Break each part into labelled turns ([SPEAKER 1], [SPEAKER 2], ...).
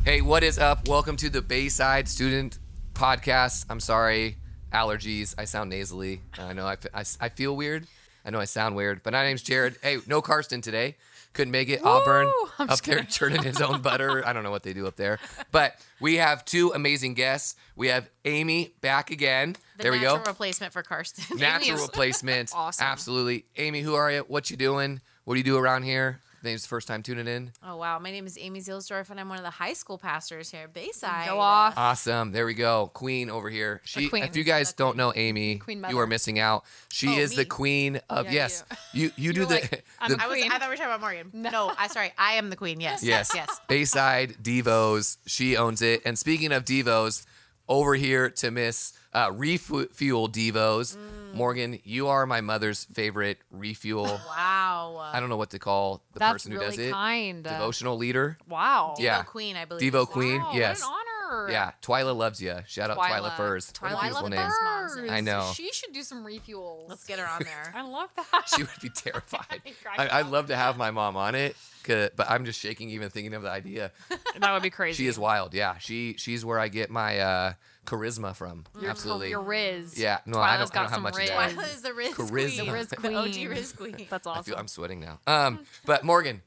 [SPEAKER 1] Hey, what is up? Welcome to the Bayside Student Podcast. I'm sorry, allergies. I sound nasally. I know I feel weird. I know I sound weird, but my name's Jared. Hey, no Karsten today. Couldn't make it.
[SPEAKER 2] Woo!
[SPEAKER 1] Auburn
[SPEAKER 2] I'm
[SPEAKER 1] up there
[SPEAKER 2] just
[SPEAKER 1] churning his own butter. I don't know what they do up there. But we have two amazing guests. We have Amy back again. There we go.
[SPEAKER 3] Natural replacement for Karsten.
[SPEAKER 1] Natural replacement.
[SPEAKER 2] Awesome.
[SPEAKER 1] Absolutely. Amy, who are you? What you doing? What do you do around here? I think it's the first time tuning in.
[SPEAKER 3] Oh, wow. My name is Amy Zielsdorf, and I'm one of the high school pastors here at Bayside.
[SPEAKER 2] Go off.
[SPEAKER 1] Awesome. There we go. Queen over here. She.
[SPEAKER 2] queen.
[SPEAKER 1] If you guys don't know Amy,
[SPEAKER 2] Queen
[SPEAKER 1] you
[SPEAKER 2] mother.
[SPEAKER 1] are missing out. She is the
[SPEAKER 3] me.
[SPEAKER 1] queen of
[SPEAKER 2] Yeah,
[SPEAKER 1] yes. You do the,
[SPEAKER 2] like, I'm
[SPEAKER 1] the
[SPEAKER 2] the
[SPEAKER 3] I
[SPEAKER 2] queen.
[SPEAKER 3] thought we were talking about Morgan. No, I am the queen. Yes.
[SPEAKER 1] yes
[SPEAKER 3] Yes.
[SPEAKER 1] Bayside Devos. She owns it. And speaking of Devos, over here to Miss Refuel Devos. Morgan, you are my mother's favorite refuel.
[SPEAKER 3] Wow.
[SPEAKER 1] I don't know what to call the
[SPEAKER 2] That's
[SPEAKER 1] person who
[SPEAKER 2] really
[SPEAKER 1] does it.
[SPEAKER 2] kind.
[SPEAKER 1] Devotional leader.
[SPEAKER 2] Wow.
[SPEAKER 1] Yeah.
[SPEAKER 3] Devo Queen, I believe.
[SPEAKER 1] Devo Queen.
[SPEAKER 2] Wow,
[SPEAKER 1] Yes.
[SPEAKER 2] What an honor.
[SPEAKER 1] Yeah. Twyla loves you. Shout out Twyla
[SPEAKER 2] Twyla.
[SPEAKER 1] Furs. What a
[SPEAKER 3] Twyla
[SPEAKER 1] beautiful
[SPEAKER 3] loves
[SPEAKER 1] name.
[SPEAKER 3] Furs.
[SPEAKER 2] Birds.
[SPEAKER 1] I know.
[SPEAKER 2] She should do some refuels.
[SPEAKER 3] Let's get her on there.
[SPEAKER 2] I love that.
[SPEAKER 1] She would be terrified.
[SPEAKER 2] I
[SPEAKER 1] I'd love to have my mom on it, but I'm just shaking even thinking of the idea.
[SPEAKER 2] That would be crazy.
[SPEAKER 1] She is wild. Yeah, she's where I get my charisma from. Absolutely.
[SPEAKER 2] Your Riz.
[SPEAKER 1] Yeah. No, I
[SPEAKER 2] Twyla's
[SPEAKER 1] don't
[SPEAKER 2] got
[SPEAKER 1] have
[SPEAKER 2] some
[SPEAKER 1] much of
[SPEAKER 2] Riz.
[SPEAKER 1] that.
[SPEAKER 3] Twyla is the Riz
[SPEAKER 1] Charisma.
[SPEAKER 3] Queen.
[SPEAKER 1] The
[SPEAKER 2] Riz
[SPEAKER 3] The
[SPEAKER 2] Queen.
[SPEAKER 3] OG Riz Queen.
[SPEAKER 2] That's awesome.
[SPEAKER 1] I'm sweating now. But Morgan,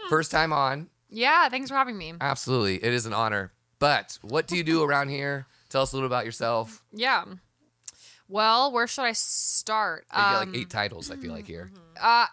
[SPEAKER 1] first time on.
[SPEAKER 2] Yeah, thanks for having me.
[SPEAKER 1] Absolutely, it is an honor. But what do you do around here? Tell us a little about yourself.
[SPEAKER 2] Yeah. Well, where should I start?
[SPEAKER 1] You got like 8 titles. I feel like here.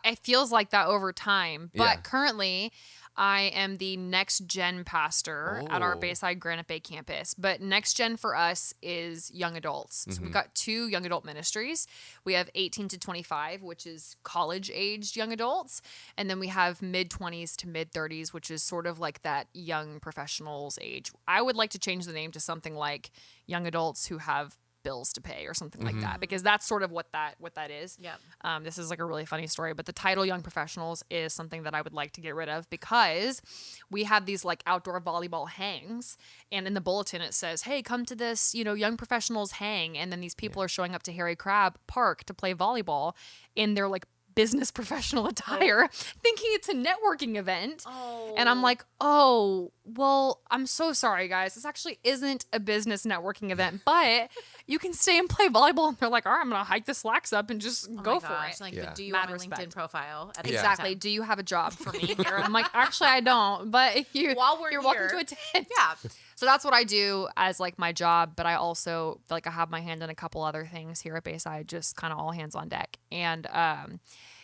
[SPEAKER 2] It feels like that over time, but
[SPEAKER 1] Yeah.
[SPEAKER 2] currently I am the next gen pastor at our
[SPEAKER 1] Oh.
[SPEAKER 2] Bayside Granite Bay campus. But next gen for us is young adults. So we've got 2 young adult ministries. We have 18 to 25, which is college aged young adults. And then we have mid 20s to mid 30s, which is sort of like that young professionals age. I would like to change the name to something like young adults who have bills to pay or something like that, because that's sort of what that is.
[SPEAKER 3] Yep.
[SPEAKER 2] This is like a really funny story, but the title young professionals is something that I would like to get rid of, because we have these like outdoor volleyball hangs, and in the bulletin it says, hey, come to this, young professionals hang. And then these people are showing up to Harry Crab Park to play volleyball in their like business professional attire, thinking it's a networking event.
[SPEAKER 3] Oh.
[SPEAKER 2] And I'm like, oh, well, I'm so sorry, guys. This actually isn't a business networking event, but you can stay and play volleyball. And they're like, all right, I'm going to hike the slacks up and just
[SPEAKER 3] Oh
[SPEAKER 2] go
[SPEAKER 3] my
[SPEAKER 2] for
[SPEAKER 3] gosh.
[SPEAKER 2] it.
[SPEAKER 3] Like,
[SPEAKER 1] Yeah.
[SPEAKER 3] but do you
[SPEAKER 2] Mad
[SPEAKER 3] want my
[SPEAKER 2] respect.
[SPEAKER 3] LinkedIn profile? At the
[SPEAKER 1] Yeah.
[SPEAKER 3] same
[SPEAKER 2] Exactly.
[SPEAKER 3] time?
[SPEAKER 2] Do you have a job for me here? I'm like, actually, I don't. But if you,
[SPEAKER 3] While we're
[SPEAKER 2] you're
[SPEAKER 3] here.
[SPEAKER 2] welcome to attend.
[SPEAKER 3] Yeah.
[SPEAKER 2] So that's what I do as like my job. But I also like I have my hand in a couple other things here at Bayside, just kind of all hands on deck. And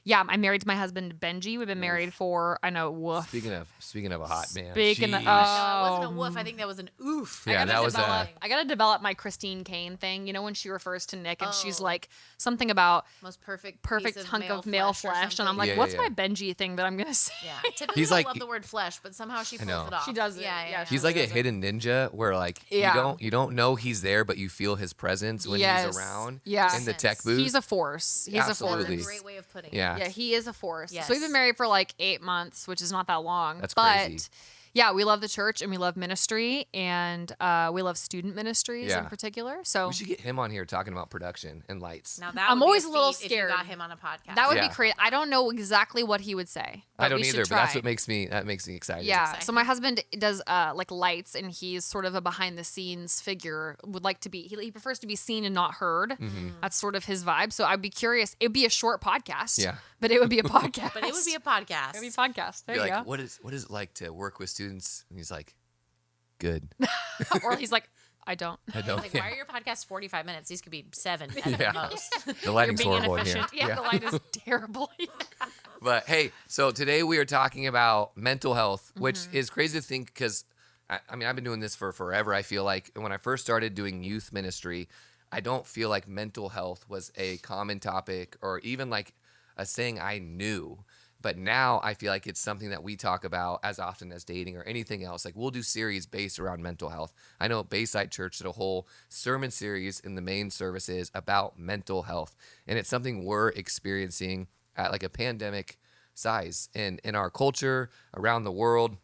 [SPEAKER 2] yeah, I'm married to my husband Benji. We've been married for woof.
[SPEAKER 1] Speaking of a hot man.
[SPEAKER 2] Speaking of-
[SPEAKER 1] Jeez.
[SPEAKER 3] No, it wasn't a woof. I think that was an oof.
[SPEAKER 1] Yeah, that was
[SPEAKER 2] I gotta develop my Christine Kane thing. When she refers to Nick and she's
[SPEAKER 3] Oh.
[SPEAKER 2] like something about
[SPEAKER 3] Most perfect
[SPEAKER 2] perfect hunk of male flesh, and I'm like,
[SPEAKER 1] Yeah,
[SPEAKER 2] what's
[SPEAKER 1] yeah.
[SPEAKER 2] my Benji thing that I'm gonna say?
[SPEAKER 3] Yeah. Typically,
[SPEAKER 1] He's
[SPEAKER 3] I
[SPEAKER 1] like-
[SPEAKER 3] love the word flesh, but somehow she pulls
[SPEAKER 1] know.
[SPEAKER 3] it off.
[SPEAKER 2] She does it.
[SPEAKER 3] Yeah.
[SPEAKER 2] Yeah,
[SPEAKER 1] He's like a hidden ninja where like
[SPEAKER 2] Yeah.
[SPEAKER 1] you don't know he's there, but you feel his presence when
[SPEAKER 2] Yes.
[SPEAKER 1] he's around
[SPEAKER 2] Yeah.
[SPEAKER 1] in the tech
[SPEAKER 3] Sense.
[SPEAKER 1] booth.
[SPEAKER 2] He's a force. He's
[SPEAKER 1] Absolutely.
[SPEAKER 2] a
[SPEAKER 3] That's a
[SPEAKER 2] force.
[SPEAKER 3] great way of putting
[SPEAKER 1] Yeah.
[SPEAKER 3] it.
[SPEAKER 2] Yeah, he is a force.
[SPEAKER 3] Yes.
[SPEAKER 2] So we've been married for like 8 months, which is not that long.
[SPEAKER 1] That's
[SPEAKER 2] but
[SPEAKER 1] crazy.
[SPEAKER 2] yeah, we love the church and we love ministry, and we love student ministries
[SPEAKER 1] Yeah.
[SPEAKER 2] in particular. So
[SPEAKER 1] We should get him on here talking about production and lights.
[SPEAKER 3] Now that
[SPEAKER 2] I'm
[SPEAKER 3] would be
[SPEAKER 2] always a little
[SPEAKER 3] feat
[SPEAKER 2] scared.
[SPEAKER 3] if you got him on a podcast.
[SPEAKER 2] that would
[SPEAKER 1] Yeah.
[SPEAKER 2] be crazy. I don't know exactly what he would say.
[SPEAKER 1] I
[SPEAKER 2] but
[SPEAKER 1] don't
[SPEAKER 2] we should
[SPEAKER 1] either, but that's
[SPEAKER 2] try.
[SPEAKER 1] what makes me excited.
[SPEAKER 2] Yeah.
[SPEAKER 3] exciting.
[SPEAKER 2] So my husband does like lights, and he's sort of a behind the scenes figure. Would like to be. He prefers to be seen and not heard. That's sort of his vibe. So I'd be curious. It'd be a short podcast.
[SPEAKER 1] Yeah.
[SPEAKER 2] But it would be a podcast.
[SPEAKER 3] But it would be a podcast.
[SPEAKER 2] It'd be a podcast. There
[SPEAKER 1] You're
[SPEAKER 2] you
[SPEAKER 1] like,
[SPEAKER 2] go.
[SPEAKER 1] what is it like to work with students? And he's like, good.
[SPEAKER 2] Or he's like, I don't.
[SPEAKER 1] I don't.
[SPEAKER 3] Like, why are your podcasts 45 minutes? These could be 7 at
[SPEAKER 1] Yeah.
[SPEAKER 3] the most.
[SPEAKER 1] The
[SPEAKER 2] You're
[SPEAKER 1] lighting's
[SPEAKER 2] being
[SPEAKER 1] horrible in here.
[SPEAKER 2] inefficient. Yeah, the light is terrible.
[SPEAKER 1] But hey, so today we are talking about mental health, which
[SPEAKER 2] Mm-hmm.
[SPEAKER 1] is crazy to think because I mean, I've been doing this for forever. I feel like when I first started doing youth ministry, I don't feel like mental health was a common topic or even like a saying I knew. But now I feel like it's something that we talk about as often as dating or anything else. Like we'll do series based around mental health. I know Bayside Church did a whole sermon series in the main services about mental health. And it's something we're experiencing at like a pandemic size in our culture, around the world.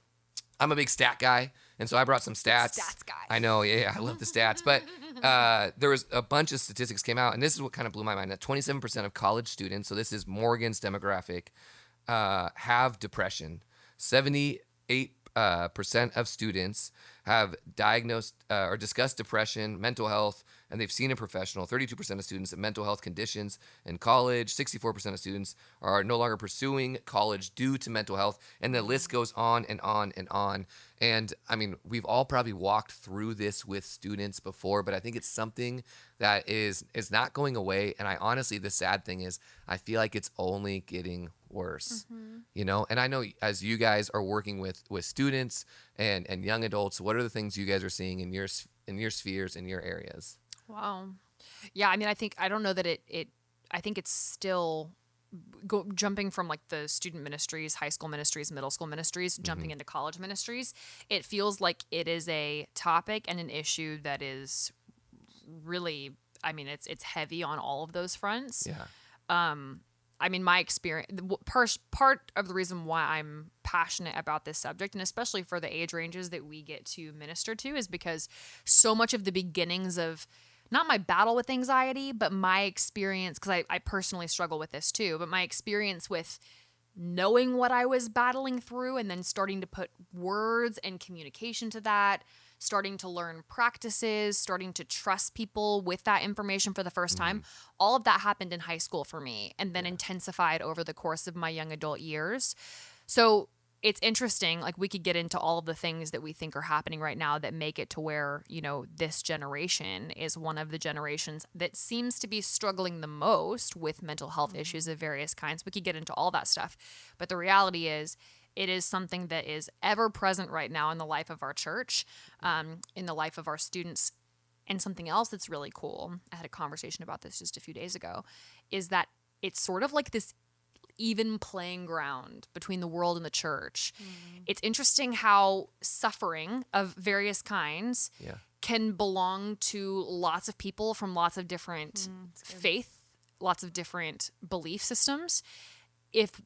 [SPEAKER 1] I'm a big stat guy, and so I brought some stats.
[SPEAKER 2] Stats guy.
[SPEAKER 1] I know, yeah, I love the stats. But there was a bunch of statistics came out, and this is what kind of blew my mind. That 27% of college students, so this is Morgan's demographic, have depression. 78 percent of students have diagnosed or discussed depression, mental health, and they've seen a professional. 32% of students have mental health conditions in college. 64% of students are no longer pursuing college due to mental health. And the list goes on and on and on. And I mean, we've all probably walked through this with students before, but I think it's something that is not going away. And I honestly, the sad thing is, I feel like it's only getting worse, and I know as you guys are working with students and young adults, what are the things you guys are seeing in your spheres, in your areas?
[SPEAKER 2] Wow. Yeah, I mean, I don't know that I think it's still jumping from like the student ministries, high school ministries, middle school ministries, jumping into college ministries. It feels like it is a topic and an issue that is really, I mean, it's heavy on all of those fronts.
[SPEAKER 1] Yeah.
[SPEAKER 2] I mean, my experience, part of the reason why I'm passionate about this subject, and especially for the age ranges that we get to minister to, is because so much of the beginnings of not my battle with anxiety, but my experience, because I personally struggle with this too, but my experience with knowing what I was battling through and then starting to put words and communication to that, starting to learn practices, starting to trust people with that information for the first time. All of that happened in high school for me and then intensified over the course of my young adult years. So it's interesting, like we could get into all of the things that we think are happening right now that make it to where, this generation is one of the generations that seems to be struggling the most with mental health issues of various kinds. We could get into all that stuff. But the reality is, it is something that is ever present right now in the life of our church, in the life of our students. And something else that's really cool, I had a conversation about this just a few days ago, is that it's sort of like this even playing ground between the world and the church. It's interesting how suffering of various kinds can belong to lots of people from lots of different faith, lots of different belief systems.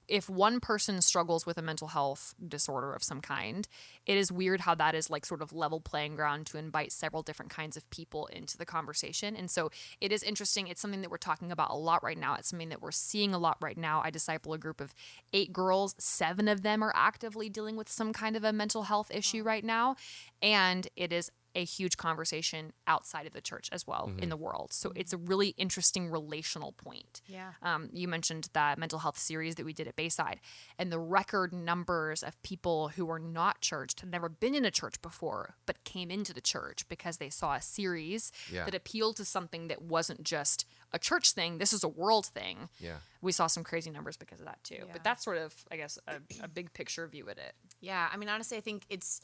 [SPEAKER 2] If one person struggles with a mental health disorder of some kind, it is weird how that is like sort of level playing ground to invite several different kinds of people into the conversation. And so it is interesting. It's something that we're talking about a lot right now. It's something that we're seeing a lot right now. I disciple a group of 8 girls. 7 of them are actively dealing with some kind of a mental health issue right now. And it is a huge conversation outside of the church as well in the world. So it's a really interesting relational point.
[SPEAKER 3] Yeah.
[SPEAKER 2] You mentioned that mental health series that we did at Bayside, and the record numbers of people who were not churched, had never been in a church before, but came into the church because they saw a series that appealed to something that wasn't just a church thing. This is a world thing.
[SPEAKER 1] Yeah.
[SPEAKER 2] We saw some crazy numbers because of that too.
[SPEAKER 3] Yeah.
[SPEAKER 2] But that's sort of, I guess, a big picture view at it.
[SPEAKER 3] Yeah, I mean, honestly, I think it's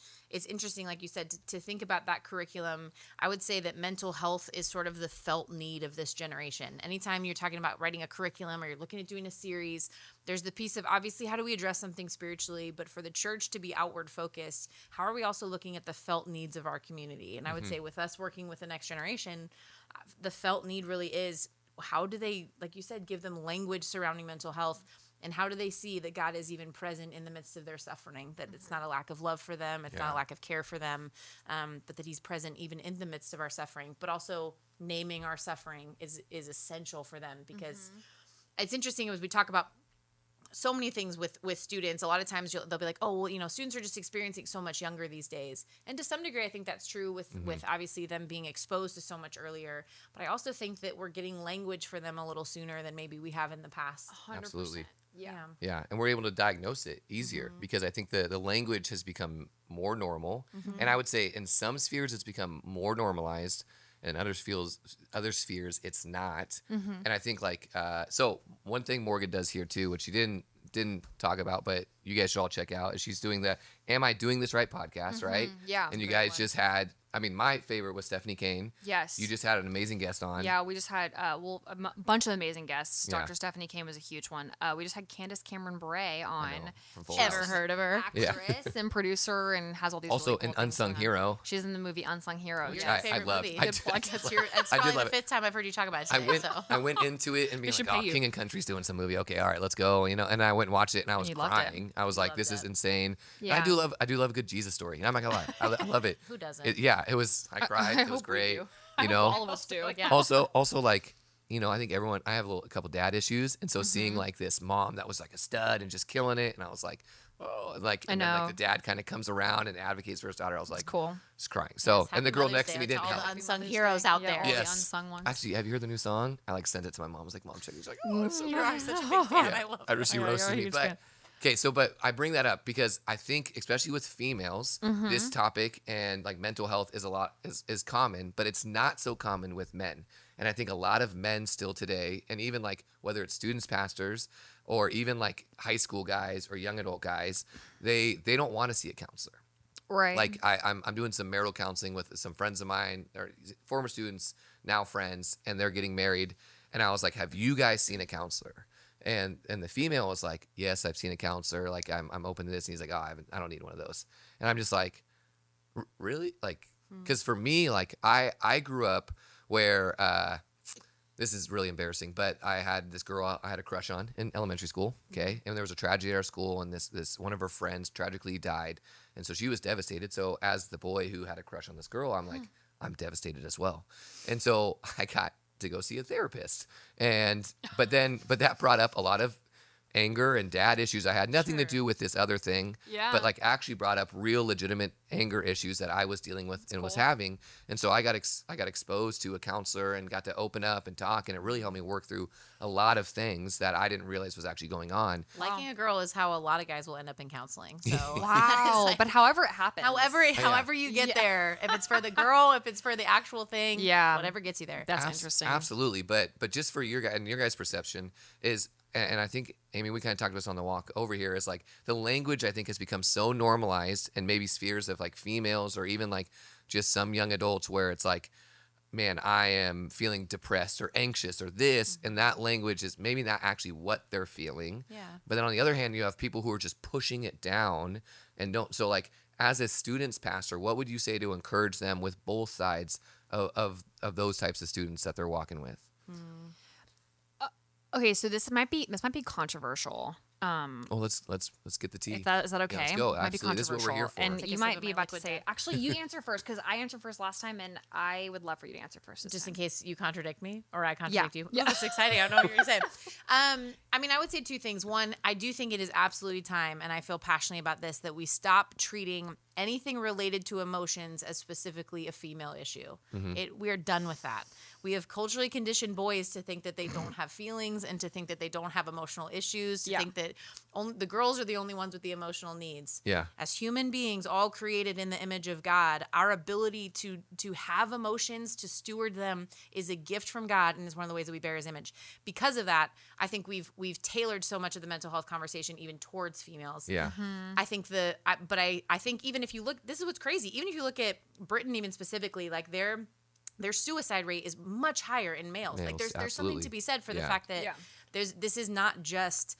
[SPEAKER 3] interesting, like you said, to think about that curriculum. I would say that mental health is sort of the felt need of this generation. Anytime you're talking about writing a curriculum or you're looking at doing a series, there's the piece of, obviously, how do we address something spiritually? But for the church to be outward focused, how are we also looking at the felt needs of our community? And I would say with us working with the next generation, the felt need really is, how do they, like you said, give them language surrounding mental health? And how do they see that God is even present in the midst of their suffering, that it's not a lack of love for them, it's not a lack of care for them, but that he's present even in the midst of our suffering. But also naming our suffering is essential for them, because it's interesting as we talk about so many things with students. A lot of times they'll be like, oh, well, students are just experiencing so much younger these days. And to some degree, I think that's true with obviously them being exposed to so much earlier. But I also think that we're getting language for them a little sooner than maybe we have in the past.
[SPEAKER 2] 100%.
[SPEAKER 1] Absolutely.
[SPEAKER 2] Yeah.
[SPEAKER 1] Yeah, and we're able to diagnose it easier because I think the language has become more normal. And I would say in some spheres it's become more normalized, and other spheres it's not. And I think so one thing Morgan does here too, which she didn't talk about, but you guys should all check out, is she's doing the Am I Doing This Right podcast, right?
[SPEAKER 2] Yeah.
[SPEAKER 1] And you guys just had, I mean, my favorite was Stephanie Kane.
[SPEAKER 2] Yes.
[SPEAKER 1] You just had an amazing guest on.
[SPEAKER 2] Yeah, we just had a bunch of amazing guests.
[SPEAKER 1] Yeah.
[SPEAKER 2] Dr. Stephanie Kane was a huge one. We just had Candace Cameron Bure on.
[SPEAKER 1] from Full
[SPEAKER 2] Ever
[SPEAKER 1] House.
[SPEAKER 2] heard of her?
[SPEAKER 1] Yeah.
[SPEAKER 2] Actress and producer, and has all these
[SPEAKER 1] Also
[SPEAKER 2] really cool
[SPEAKER 1] an
[SPEAKER 2] things
[SPEAKER 1] unsung
[SPEAKER 2] going on.
[SPEAKER 1] hero.
[SPEAKER 2] She's in the movie Unsung Hero.
[SPEAKER 3] Your
[SPEAKER 2] Yes.
[SPEAKER 3] favorite
[SPEAKER 1] loved-
[SPEAKER 3] movie.
[SPEAKER 1] I
[SPEAKER 2] Good
[SPEAKER 1] did-
[SPEAKER 2] plug.
[SPEAKER 3] That's
[SPEAKER 1] I did
[SPEAKER 3] probably
[SPEAKER 1] love
[SPEAKER 3] the
[SPEAKER 1] it.
[SPEAKER 3] 5th time I've heard you talk about it today.
[SPEAKER 1] I went into it and being
[SPEAKER 2] should
[SPEAKER 1] like,
[SPEAKER 2] pay you.
[SPEAKER 1] King and Country's doing some movie. Okay, all right, let's go. And I went and watched it, and I was
[SPEAKER 2] you loved it.
[SPEAKER 1] crying. I was like,
[SPEAKER 3] Loved
[SPEAKER 1] this is
[SPEAKER 3] it.
[SPEAKER 1] insane.
[SPEAKER 2] Yeah.
[SPEAKER 1] And I do love a good Jesus story. And I'm not gonna lie, I love it.
[SPEAKER 3] Who doesn't?
[SPEAKER 1] It was. I cried.
[SPEAKER 2] I
[SPEAKER 1] It was
[SPEAKER 2] hope we
[SPEAKER 1] great.
[SPEAKER 2] do.
[SPEAKER 1] You know.
[SPEAKER 2] All of us do.
[SPEAKER 3] Yeah.
[SPEAKER 1] Also, like, I think I have a couple dad issues, and so seeing like this mom that was like a stud and just killing it, and I was like, oh, and like,
[SPEAKER 2] I
[SPEAKER 1] and then like
[SPEAKER 2] know.
[SPEAKER 1] the dad kind of comes around and advocates for his daughter. I was like,
[SPEAKER 2] Cool.
[SPEAKER 1] just crying. So,
[SPEAKER 3] Yes,
[SPEAKER 1] and the
[SPEAKER 3] Happy
[SPEAKER 1] girl
[SPEAKER 3] Mother's
[SPEAKER 1] next
[SPEAKER 3] Day
[SPEAKER 1] to me
[SPEAKER 3] to
[SPEAKER 1] didn't
[SPEAKER 3] all
[SPEAKER 1] help.
[SPEAKER 3] the
[SPEAKER 2] Happy
[SPEAKER 3] unsung
[SPEAKER 2] Mother's
[SPEAKER 3] heroes
[SPEAKER 2] Day.
[SPEAKER 3] out
[SPEAKER 2] Yeah,
[SPEAKER 3] there.
[SPEAKER 2] all the
[SPEAKER 1] Yes.
[SPEAKER 2] unsung ones.
[SPEAKER 1] Actually, have you heard the new song? I like sent it to my mom. I was like, Mom, check it. She's like, oh, it's so
[SPEAKER 3] You're
[SPEAKER 1] nice.
[SPEAKER 3] such a big fan.
[SPEAKER 1] Yeah.
[SPEAKER 3] I love
[SPEAKER 1] I
[SPEAKER 3] that.
[SPEAKER 1] she
[SPEAKER 2] Yeah,
[SPEAKER 1] roasted
[SPEAKER 2] you're a
[SPEAKER 1] me,
[SPEAKER 2] huge
[SPEAKER 1] but
[SPEAKER 2] fan.
[SPEAKER 1] okay. So, but I bring that up because I think, especially with females, this topic and like mental health is a lot is common, but it's not so common with men. And I think a lot of men still today, and even like whether it's students, pastors, or even like high school guys or young adult guys, they don't want to see a counselor.
[SPEAKER 2] Right.
[SPEAKER 1] Like I'm doing some marital counseling with some friends of mine, or former students, now friends, and they're getting married. And I was like, have you guys seen a counselor? And the female was like, yes, I've seen a counselor. Like I'm open to this. And he's like, oh, I don't need one of those. And I'm just like, really? Like, because for me, like I grew up where this is really embarrassing, but I had this girl I had a crush on in elementary school. Okay, and there was a tragedy at our school, and this one of her friends tragically died, and so she was devastated. So as the boy who had a crush on this girl, I'm like, I'm devastated as well, and so I got to go see a therapist, but that brought up a lot of anger and dad issues I had, nothing to
[SPEAKER 2] Sure.
[SPEAKER 1] do with this other thing,
[SPEAKER 2] Yeah.
[SPEAKER 1] but like actually brought up real legitimate anger issues that I was dealing with and was
[SPEAKER 2] cool.
[SPEAKER 1] having. And so I got exposed to a counselor and got to open up and talk, and it really helped me work through a lot of things that I didn't realize was actually going on.
[SPEAKER 3] Liking a girl is how a lot of guys will end up in counseling. So
[SPEAKER 2] Wow.
[SPEAKER 3] It's like-
[SPEAKER 2] But however it happens.
[SPEAKER 3] however you get
[SPEAKER 2] Yeah.
[SPEAKER 3] there, if it's for the girl, if it's for the actual thing,
[SPEAKER 2] Yeah.
[SPEAKER 3] whatever gets you there.
[SPEAKER 2] That's interesting.
[SPEAKER 1] Absolutely, but just for your guy and your guys' perception is, and I think Amy, we kind of talked about this on the walk over here, is like the language I think has become so normalized, and maybe spheres of like females or even like just some young adults where it's like, man, I am feeling depressed or anxious or this, and that language is maybe not actually what they're feeling.
[SPEAKER 3] Yeah.
[SPEAKER 1] But then on the other hand, you have people who are just pushing it down and don't. So like as a student's pastor, what would you say to encourage them with both sides of those types of students that they're walking with?
[SPEAKER 2] Okay, so this might be controversial.
[SPEAKER 1] Oh, let's get the tea.
[SPEAKER 2] Is that okay?
[SPEAKER 1] Yeah, let's go.
[SPEAKER 2] Might be
[SPEAKER 1] Absolutely. This is what we're here
[SPEAKER 2] controversial.
[SPEAKER 1] for.
[SPEAKER 2] And
[SPEAKER 3] Take a
[SPEAKER 2] you
[SPEAKER 3] sip
[SPEAKER 2] might
[SPEAKER 3] of
[SPEAKER 2] be
[SPEAKER 3] my
[SPEAKER 2] about to
[SPEAKER 3] liquid
[SPEAKER 2] say,
[SPEAKER 3] death.
[SPEAKER 2] actually, you answer first because I answered first last time, and I would love for you to answer first.
[SPEAKER 3] Just in case you contradict me or I contradict you.
[SPEAKER 2] Yeah.
[SPEAKER 3] Oh, that's exciting. I don't know what you're going to say. I mean, I would say two things. One, I do think it is absolutely time, and I feel passionately about this, that we stop treating anything related to emotions as specifically a female issue. We're done with that. We have culturally conditioned boys to think that they don't have feelings and to think that they don't have emotional issues, to
[SPEAKER 2] Yeah.
[SPEAKER 3] think that only the girls are the only ones with the emotional needs.
[SPEAKER 1] Yeah.
[SPEAKER 3] As human beings, all created in the image of God, our ability to have emotions, to steward them, is a gift from God, and is one of the ways that we bear His image. Because of that, I think we've tailored so much of the mental health conversation even towards females.
[SPEAKER 1] Yeah.
[SPEAKER 3] I think I think even if you look, this is what's crazy. Even if you look at Britain, even specifically, like their suicide rate is much higher in males. Like there's something
[SPEAKER 1] absolutely.
[SPEAKER 3] to be said for the
[SPEAKER 1] Yeah.
[SPEAKER 3] fact that
[SPEAKER 2] Yeah.
[SPEAKER 3] this is not just.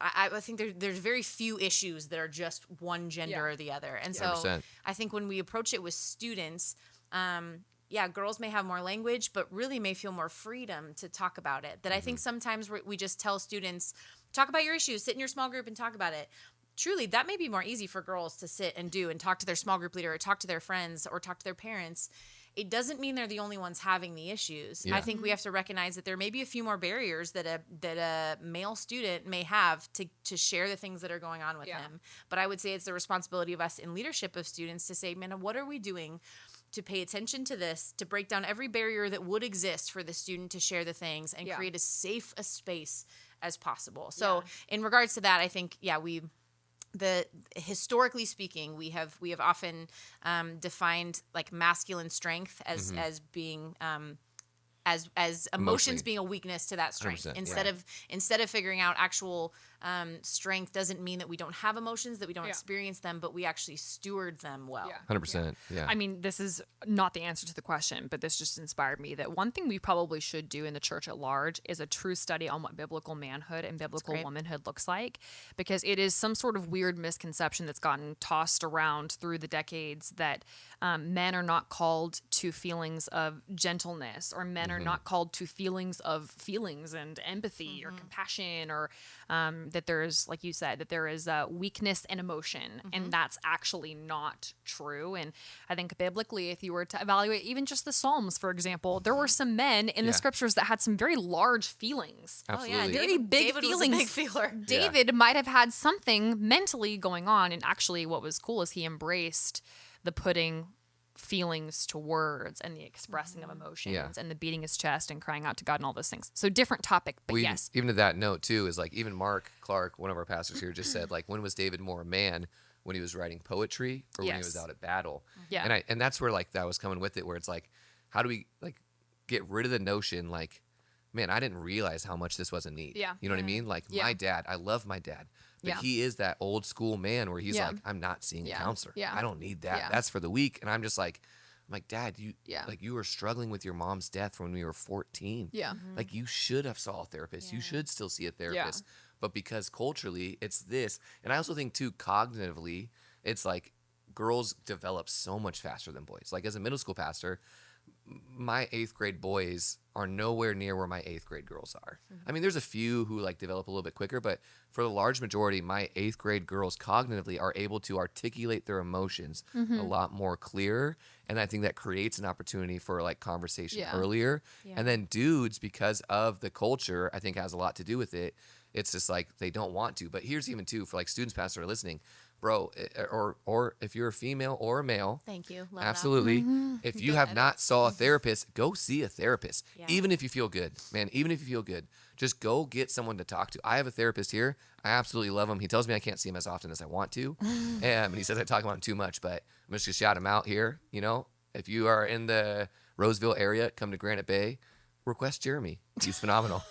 [SPEAKER 3] I think there's very few issues that are just one gender
[SPEAKER 2] Yeah.
[SPEAKER 3] or the other, and so
[SPEAKER 1] 100%.
[SPEAKER 3] I think when we approach it with students, girls may have more language, but really may feel more freedom to talk about it. That I think sometimes we just tell students, talk about your issues, sit in your small group and talk about it. Truly, that may be more easy for girls to sit and do and talk to their small group leader or talk to their friends or talk to their parents. It doesn't mean they're the only ones having the issues.
[SPEAKER 1] Yeah.
[SPEAKER 3] I think we have to recognize that there may be a few more barriers that a male student may have to share the things that are going on with
[SPEAKER 2] Yeah.
[SPEAKER 3] him. But I would say it's the responsibility of us in leadership of students to say, man, what are we doing to pay attention to this, to break down every barrier that would exist for the student to share the things and
[SPEAKER 2] Yeah.
[SPEAKER 3] create as safe a space as possible. So in regards to that, I think, historically speaking, we have often defined like masculine strength as being as emotions
[SPEAKER 1] Emotionally.
[SPEAKER 3] being a weakness to that strength.
[SPEAKER 1] 100%,
[SPEAKER 3] Instead of figuring out actual strength doesn't mean that we don't have emotions, that we don't
[SPEAKER 2] Yeah.
[SPEAKER 3] experience them, but we actually steward them well.
[SPEAKER 2] Yeah.
[SPEAKER 1] 100%. Yeah.
[SPEAKER 2] I mean, this is not the answer to the question, but this just inspired me that one thing we probably should do in the church at large is a true study on what biblical manhood and biblical
[SPEAKER 3] great.
[SPEAKER 2] womanhood looks like, because it is some sort of weird misconception that's gotten tossed around through the decades that men are not called to feelings of gentleness, or men are not called to feelings of feelings and empathy or compassion or that there's, like you said, that there is a weakness in emotion, and that's actually not true. And I think biblically, if you were to evaluate even just the Psalms, for example, there were some men in the scriptures that had some very large feelings.
[SPEAKER 1] Absolutely.
[SPEAKER 3] Oh yeah,
[SPEAKER 2] Very big
[SPEAKER 3] David
[SPEAKER 2] feelings.
[SPEAKER 3] was a big feeler.
[SPEAKER 2] David might have had something mentally going on, and actually what was cool is he embraced the putting feelings to words and the expressing of emotions and the beating his chest and crying out to God and all those things. So different topic, but
[SPEAKER 1] Well,
[SPEAKER 2] yes.
[SPEAKER 1] even to that note too, is like even Mark Clark, one of our pastors here, just said like, when was David more a man? When he was writing poetry or when he was out at battle?
[SPEAKER 2] Yeah.
[SPEAKER 1] And that's where like that was coming with it, where it's like, how do we like get rid of the notion like, man, I didn't realize how much this was a need.
[SPEAKER 2] Yeah.
[SPEAKER 1] You know what I mean? Like my dad, I love my dad, but he is that old school man where he's like, I'm not seeing a counselor.
[SPEAKER 2] Yeah.
[SPEAKER 1] I don't need that.
[SPEAKER 2] Yeah.
[SPEAKER 1] That's for the weak. And I'm just like, Dad, you were struggling with your mom's death when we were 14.
[SPEAKER 2] Yeah.
[SPEAKER 1] Like you should have saw a therapist. You should still see a therapist. But because culturally it's this, and I also think too cognitively, it's like girls develop so much faster than boys. Like as a middle school pastor, my 8th grade boys are nowhere near where my 8th grade girls are. I mean, there's a few who like develop a little bit quicker, but for the large majority, my 8th grade girls cognitively are able to articulate their emotions a lot more clear. And I think that creates an opportunity for like conversation earlier. And then dudes, because of the culture, I think has a lot to do with it. It's just like they don't want to. But here's even too, for like students, pastors who are listening, bro, or if you're a female or a male,
[SPEAKER 3] Thank you. Love
[SPEAKER 1] absolutely. If you have not saw a therapist, go see a therapist.
[SPEAKER 3] Yeah.
[SPEAKER 1] Even if you feel good, man, even if you feel good, just go get someone to talk to. I have a therapist here. I absolutely love him. He tells me I can't see him as often as I want to. And he says I talk about him too much, but I'm just going to shout him out here. You know, if you are in the Roseville area, come to Granite Bay, request Jeremy. He's phenomenal.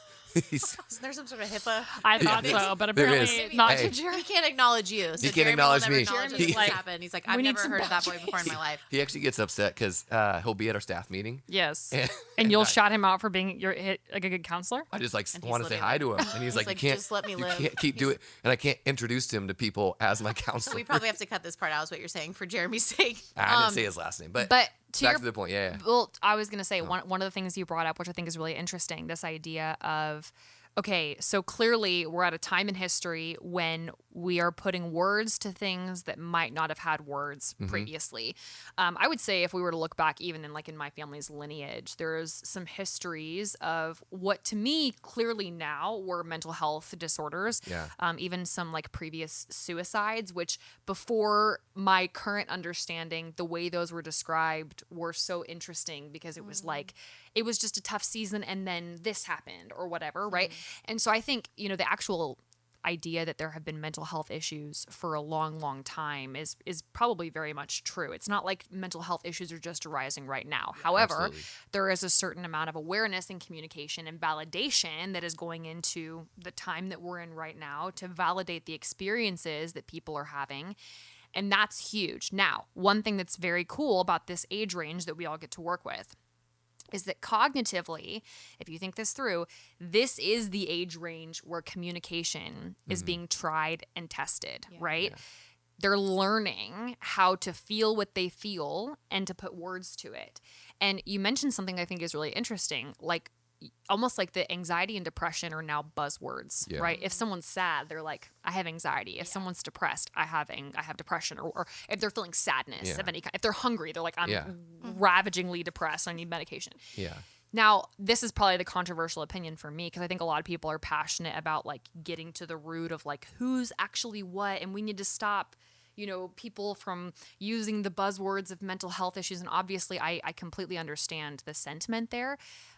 [SPEAKER 3] Is there some sort of HIPAA?
[SPEAKER 2] I thought
[SPEAKER 1] Yeah,
[SPEAKER 2] so, but
[SPEAKER 1] there
[SPEAKER 2] apparently
[SPEAKER 1] is.
[SPEAKER 2] not
[SPEAKER 1] Hey.
[SPEAKER 2] to Jeremy.
[SPEAKER 3] He can't acknowledge you. So
[SPEAKER 1] He can't
[SPEAKER 3] Jeremy
[SPEAKER 1] acknowledge
[SPEAKER 3] will never
[SPEAKER 1] me.
[SPEAKER 3] acknowledge
[SPEAKER 2] Jeremy's
[SPEAKER 3] this
[SPEAKER 2] like,
[SPEAKER 3] happened. He's like,
[SPEAKER 2] we
[SPEAKER 3] I've
[SPEAKER 2] need
[SPEAKER 3] never
[SPEAKER 2] some
[SPEAKER 3] heard of that boy before in my life.
[SPEAKER 1] He actually gets upset because he'll be at our staff meeting.
[SPEAKER 2] Yes.
[SPEAKER 1] And-
[SPEAKER 2] And you'll
[SPEAKER 1] I-
[SPEAKER 2] shout him out for being like a good counselor?
[SPEAKER 1] I just like
[SPEAKER 3] And he's
[SPEAKER 1] want to say
[SPEAKER 3] living
[SPEAKER 1] hi
[SPEAKER 3] it.
[SPEAKER 1] to him, and he's like, "You
[SPEAKER 3] like,
[SPEAKER 1] can't,
[SPEAKER 3] "Just let me
[SPEAKER 1] you
[SPEAKER 3] live."
[SPEAKER 1] can't keep doing," and I can't introduce him to people as my counselor.
[SPEAKER 3] We probably have to cut this part out, is what you're saying, for Jeremy's sake.
[SPEAKER 1] I didn't say his last name, but
[SPEAKER 2] to
[SPEAKER 1] back
[SPEAKER 2] your
[SPEAKER 1] to the point. Yeah.
[SPEAKER 2] Well, I was going to say one of the things you brought up, which I think is really interesting, this idea of, okay, so clearly we're at a time in history when we are putting words to things that might not have had words previously. I would say if we were to look back even in my family's lineage, there's some histories of what to me clearly now were mental health disorders.
[SPEAKER 1] Yeah.
[SPEAKER 2] Even some like previous suicides, which before my current understanding, the way those were described were so interesting because it was like, it was just a tough season and then this happened or whatever, right? And so I think, the actual idea that there have been mental health issues for a long, long time is probably very much true. It's not like mental health issues are just arising right now. However,
[SPEAKER 1] absolutely.
[SPEAKER 2] there is a certain amount of awareness and communication and validation that is going into the time that we're in right now to validate the experiences that people are having. And that's huge. Now, one thing that's very cool about this age range that we all get to work with is that cognitively, if you think this through, this is the age range where communication is being tried and tested, right? They're learning how to feel what they feel and to put words to it. And you mentioned something I think is really interesting, like almost like the anxiety and depression are now buzzwords, right? If someone's sad, they're like, I have anxiety. If someone's depressed, I have depression. Or if they're feeling sadness of any kind, if they're hungry, they're like, I'm ravagingly depressed. I need medication.
[SPEAKER 1] Yeah.
[SPEAKER 2] Now, this is probably the controversial opinion for me because I think a lot of people are passionate about like getting to the root of like who's actually what, and we need to stop people from using the buzzwords of mental health issues. And obviously, I completely understand the sentiment there.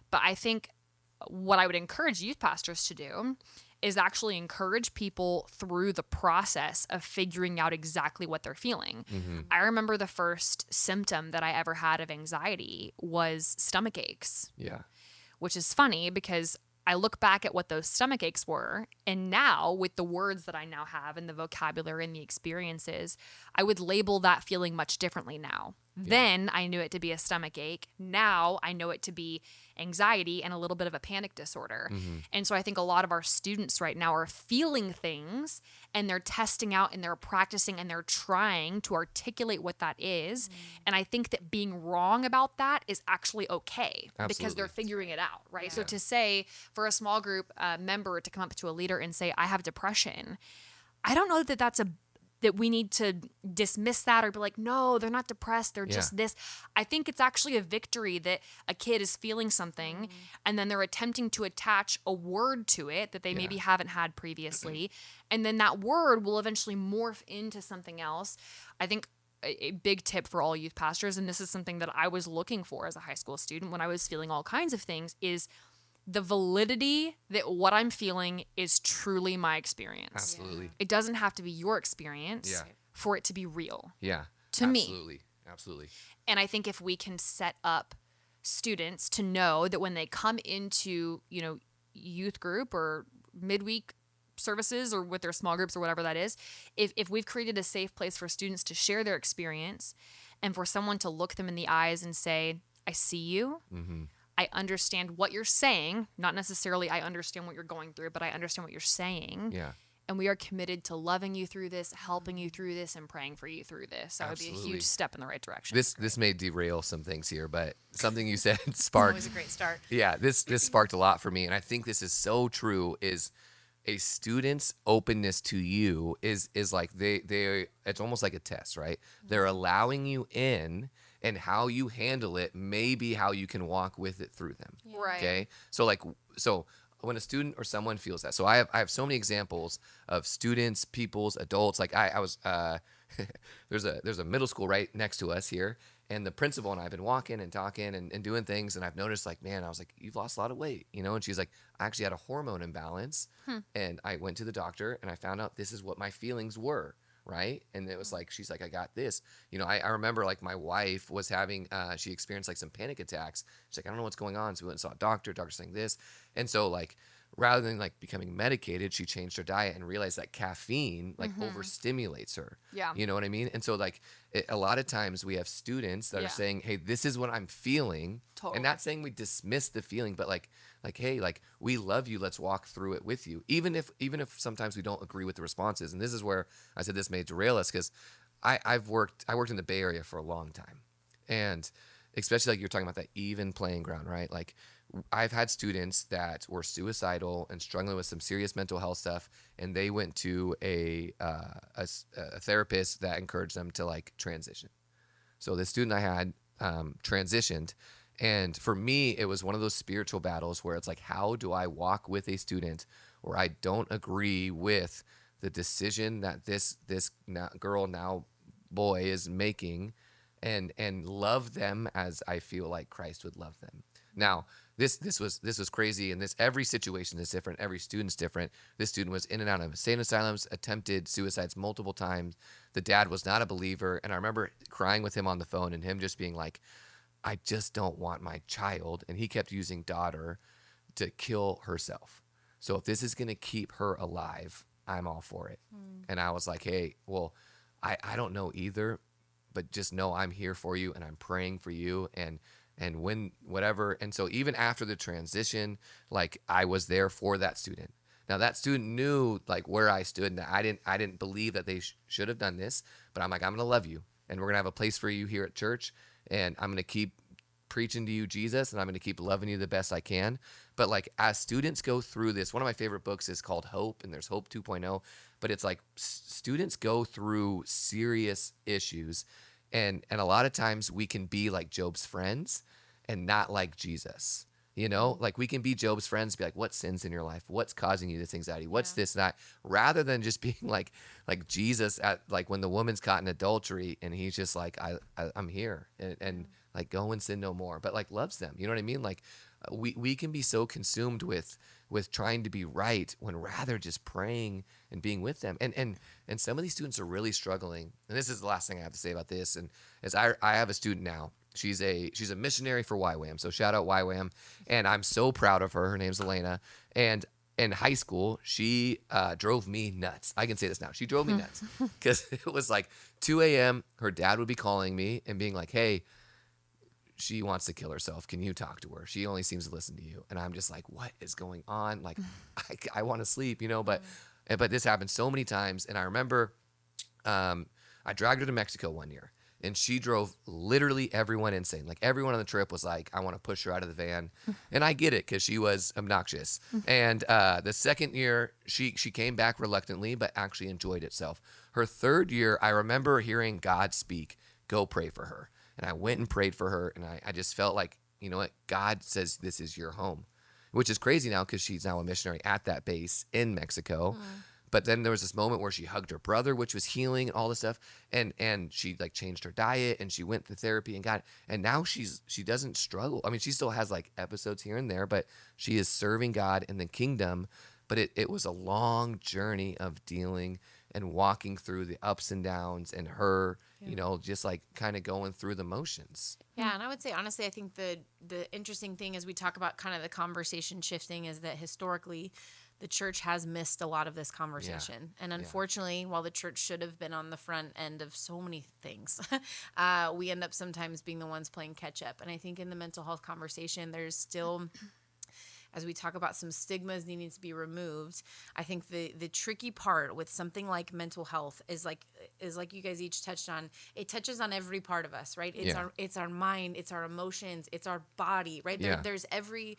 [SPEAKER 2] But I think what I would encourage youth pastors to do is actually encourage people through the process of figuring out exactly what they're feeling. I remember the first symptom that I ever had of anxiety was stomach aches.
[SPEAKER 1] Yeah.
[SPEAKER 2] Which is funny because I look back at what those stomach aches were, and now with the words that I now have and the vocabulary and the experiences, I would label that feeling much differently now. Then I knew it to be a stomach ache. Now I know it to be anxiety and a little bit of a panic disorder. And so I think a lot of our students right now are feeling things and they're testing out and they're practicing and they're trying to articulate what that is. And I think that being wrong about that is actually okay because they're
[SPEAKER 1] Absolutely.
[SPEAKER 2] figuring it out, right? So to say for a small group member to come up to a leader and say, I have depression, I don't know that that we need to dismiss that or be like, no, they're not depressed. They're just this. I think it's actually a victory that a kid is feeling something and then they're attempting to attach a word to it that they maybe haven't had previously. And then that word will eventually morph into something else. I think a big tip for all youth pastors, and this is something that I was looking for as a high school student when I was feeling all kinds of things, is the validity that what I'm feeling is truly my experience.
[SPEAKER 1] Absolutely.
[SPEAKER 2] It doesn't have to be your experience
[SPEAKER 1] Yeah.
[SPEAKER 2] for it to be real.
[SPEAKER 1] Yeah.
[SPEAKER 2] To me.
[SPEAKER 1] Absolutely. Absolutely.
[SPEAKER 2] And I think if we can set up students to know that when they come into, youth group or midweek services or with their small groups or whatever that is, if we've created a safe place for students to share their experience and for someone to look them in the eyes and say, I see you. I understand what you're saying. Not necessarily I understand what you're going through, but I understand what you're saying.
[SPEAKER 1] Yeah.
[SPEAKER 2] And we are committed to loving you through this, helping you through this, and praying for you through this. That would be a
[SPEAKER 1] Absolutely.
[SPEAKER 2] huge step in the right direction.
[SPEAKER 1] This may derail some things here, but something you said
[SPEAKER 3] Always
[SPEAKER 1] sparked.
[SPEAKER 3] a great start.
[SPEAKER 1] Yeah, this sparked a lot for me, and I think this is so true. Is a student's openness to you is like they it's almost like a test, right? They're allowing you in, and how you handle it may be how you can walk with it through them.
[SPEAKER 2] Right.
[SPEAKER 1] Okay. So when a student or someone feels that, so I have so many examples of students, peoples, adults. Like I was there's a middle school right next to us here, and the principal and I have been walking and talking and doing things, and I've noticed like, man, I was like, you've lost a lot of weight, and she's like, I actually had a hormone imbalance, and I went to the doctor and I found out this is what my feelings were. Right. And it was like, she's like, I got this. I remember like my wife was having, she experienced like some panic attacks. She's like, I don't know what's going on. So we went and saw a doctor saying this. And so like, rather than like becoming medicated, she changed her diet and realized that caffeine like overstimulates her.
[SPEAKER 2] Yeah.
[SPEAKER 1] You know what I mean? And so like a lot of times we have students that
[SPEAKER 2] Yeah.
[SPEAKER 1] are saying, hey, this is what I'm feeling.
[SPEAKER 2] Totally.
[SPEAKER 1] And not saying we dismiss the feeling, but like, hey, like we love you. Let's walk through it with you. Even if sometimes we don't agree with the responses. And this is where I said this may derail us, because I worked in the Bay Area for a long time. And especially like you're talking about that even playing ground, right? Like I've had students that were suicidal and struggling with some serious mental health stuff, and they went to a therapist that encouraged them to like transition. So the student I had transitioned, and for me, it was one of those spiritual battles where it's like, how do I walk with a student where I don't agree with the decision that this girl, now boy, is making, and love them as I feel like Christ would love them. Now, this was crazy, and every situation is different. Every student's different. This student was in and out of insane asylums, attempted suicides multiple times. The dad was not a believer, and I remember crying with him on the phone and him just being like, I just don't want my child, and he kept using daughter to kill herself. So if this is going to keep her alive, I'm all for it. And I was like, hey, well, I don't know either, but just know I'm here for you and I'm praying for you, and when whatever. And so even after the transition, like I was there for that student. Now that student knew like where I stood, and I didn't believe that they should have done this, but I'm like, I'm going to love you, and we're going to have a place for you here at church, and I'm going to keep preaching to you Jesus, and I'm going to keep loving you the best I can. But like as students go through this, one of my favorite books is called Hope, and there's Hope 2.0, but it's like students go through serious issues, and a lot of times we can be like Job's friends and not like Jesus. Like we can be Job's friends, be like, what sin's in your life? What's causing you this anxiety? What's this and that? Rather than just being like Jesus at like when the woman's caught in adultery and he's just like, I'm here and like go and sin no more, but like loves them. You know what I mean? Like we can be so consumed with trying to be right when rather just praying and being with them. And some of these students are really struggling. And this is the last thing I have to say about this. And is I have a student now. She's a missionary for YWAM. So shout out YWAM. And I'm so proud of her. Her name's Elena. And in high school, she drove me nuts. I can say this now. She drove me nuts because it was like 2 a.m. Her dad would be calling me and being like, hey, she wants to kill herself. Can you talk to her? She only seems to listen to you. And I'm just like, what is going on? Like, I want to sleep, but this happened so many times. And I remember I dragged her to Mexico one year. And she drove literally everyone insane. Like everyone on the trip was like, I want to push her out of the van. And I get it because she was obnoxious. And the second year, she came back reluctantly, but actually enjoyed itself. Her third year, I remember hearing God speak, go pray for her. And I went and prayed for her. And I just felt like, you know what? God says this is your home, which is crazy now because she's now a missionary at that base in Mexico. But then there was this moment where she hugged her brother, which was healing and all this stuff. And she like changed her diet and she went to therapy and and now she doesn't struggle. I mean, she still has like episodes here and there, but she is serving God in the kingdom. But it was a long journey of dealing and walking through the ups and downs and her, just like kind of going through the motions.
[SPEAKER 3] Yeah, and I would say honestly, I think the interesting thing as we talk about kind of the conversation shifting is that historically the church has missed a lot of this conversation. And unfortunately, while the church should have been on the front end of so many things, we end up sometimes being the ones playing catch up. And I think in the mental health conversation, there's still, as we talk about some stigmas needing to be removed, I think the tricky part with something like mental health is like you guys each touched on, it touches on every part of us, right? It's our mind, it's our emotions, it's our body, right? There's it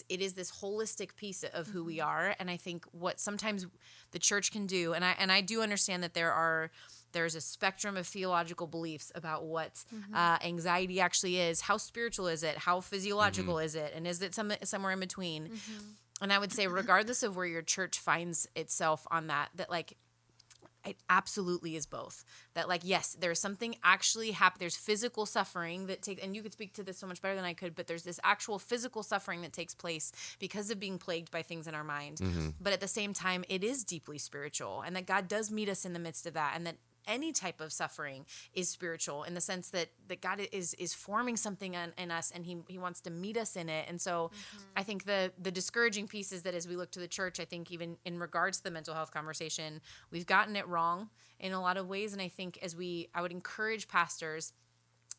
[SPEAKER 3] is this holistic piece of who we are. And I think what sometimes the church can do, and I do understand that there's a spectrum of theological beliefs about what anxiety actually is. How spiritual is it? How physiological is it? And is it somewhere in between? And I would say, regardless of where your church finds itself on that like, it absolutely is both. That like, yes, there's something actually there's physical suffering that takes, and you could speak to this so much better than I could, but there's this actual physical suffering that takes place because of being plagued by things in our mind. But at the same time, it is deeply spiritual, and that God does meet us in the midst of that, and that any type of suffering is spiritual in the sense that God is forming something in us, and he wants to meet us in it. And so I think the discouraging piece is that as we look to the church, I think even in regards to the mental health conversation, we've gotten it wrong in a lot of ways. And I think I would encourage pastors